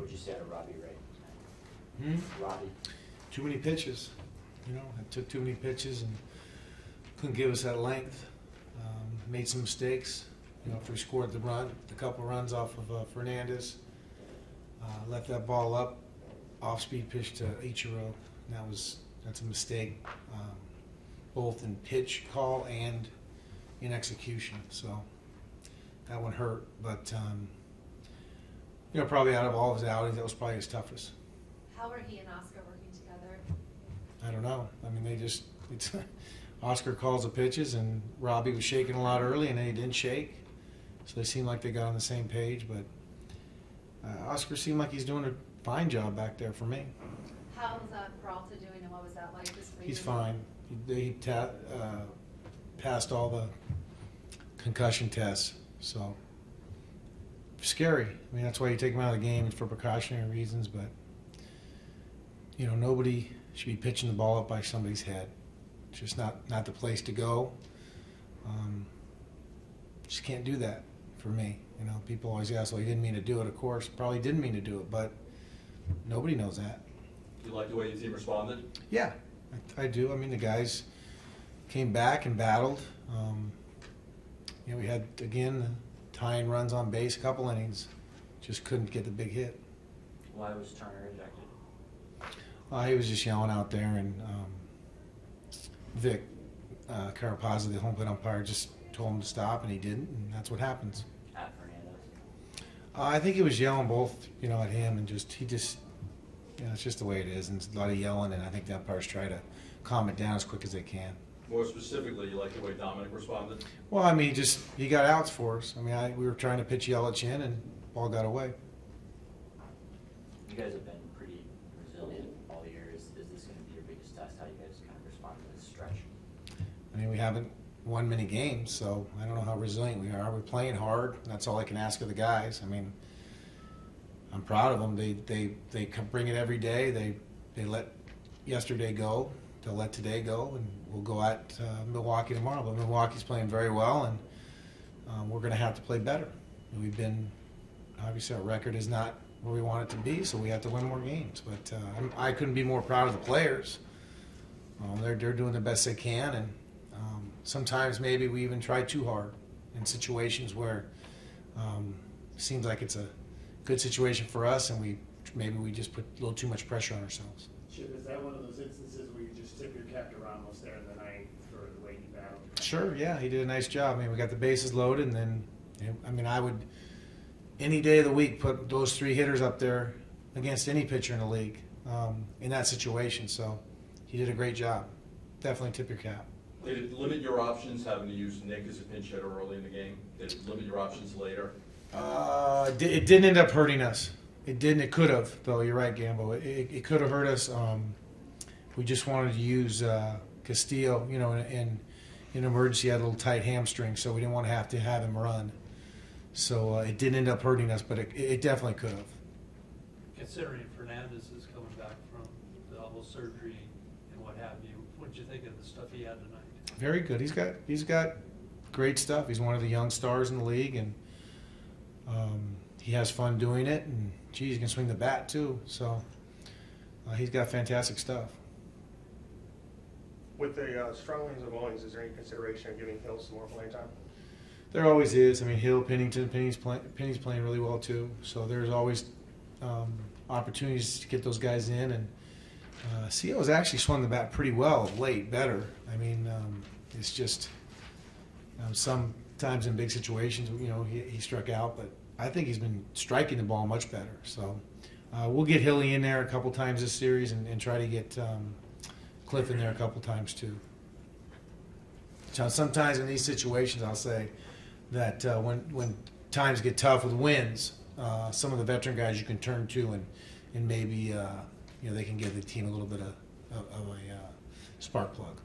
What'd you say to Robbie Ray? Robbie? Too many pitches. You know, I took too many pitches and couldn't give us that length. Made some mistakes. You know, after we scored the couple runs off of Fernandez, left that ball up, off-speed pitch to Ichiro. And that's a mistake, both in pitch call and in execution. So that one hurt. But you know, probably out of all of his outings, that was probably his toughest. How were he and Oscar working together? I don't know. I mean, Oscar calls the pitches, and Robbie was shaking a lot early, and then he didn't shake. So they seemed like they got on the same page. But Oscar seemed like he's doing a fine job back there for me. How's Peralta doing, and what was that like just for you? He's fine. He passed all the concussion tests. So scary. I mean, that's why you take him out of the game for precautionary reasons. But you know, nobody should be pitching the ball up by somebody's head. It's just not the place to go. Just can't do that for me. You know, people always ask, well, he didn't mean to do it. Of course, probably didn't mean to do it, but nobody knows that. You like the way your team responded? Yeah, I do. I mean, the guys came back and battled. You know, we had, again, tying runs on base, a couple innings. Just couldn't get the big hit. Why was Turner ejected? He was just yelling out there, and Vic Carapazza, the home plate umpire, just told him to stop, and he didn't, and that's what happens. At Fernandez? I think he was yelling both, you know, at him, and he just, you know, it's just the way it is, and it's a lot of yelling, and I think the umpires try to calm it down as quick as they can. More specifically, you like the way Dominic responded? Well, I mean, he got outs for us. I mean, we were trying to pitch Yelich in, and ball got away. You guys have been pretty resilient all year. Is this going to be your biggest test? How you guys kind of respond to this stretch? I mean, we haven't won many games, so I don't know how resilient we are. We're playing hard. That's all I can ask of the guys. I mean, I'm proud of them. They bring it every day. They let yesterday go. They'll let today go, and we'll go at Milwaukee tomorrow. But Milwaukee's playing very well, and we're going to have to play better. We've been, obviously, our record is not where we want it to be, so we have to win more games. But I couldn't be more proud of the players. They're doing the best they can, and sometimes maybe we even try too hard in situations where it seems like it's a good situation for us, and maybe we just put a little too much pressure on ourselves. Chip, is that one of those instances where you just tip your cap to Ramos there in the ninth for the way he battled? Sure, yeah, he did a nice job. I mean, we got the bases loaded, and then, I mean, I would, any day of the week, put those three hitters up there against any pitcher in the league in that situation. So he did a great job. Definitely tip your cap. Did it limit your options having to use Nick as a pinch hitter early in the game? Did it limit your options later? It didn't end up hurting us. It didn't. It could have, though. You're right, Gambo. It could have hurt us. We just wanted to use Castillo, you know, in emergency. He had a little tight hamstring, so we didn't want to have him run. So it didn't end up hurting us, but it definitely could have. Considering Fernandez is coming back from the elbow surgery and what have you, what did you think of the stuff he had tonight? Very good. He's got great stuff. He's one of the young stars in the league, and he has fun doing it. And geez, he can swing the bat too. So he's got fantastic stuff. With the strong wings and bowlings, is there any consideration of giving Hill some more playing time? There always is. I mean, Hill, Penny's playing really well too. So there's always opportunities to get those guys in. And Co's actually swung the bat pretty well of late, better. I mean, it's just sometimes in big situations, you know, he struck out, but I think he's been striking the ball much better. So we'll get Hilly in there a couple times this series and try to get Cliff in there a couple times too. So sometimes in these situations, I'll say that when times get tough with wins, some of the veteran guys you can turn to and maybe you know, they can give the team a little bit of a spark plug.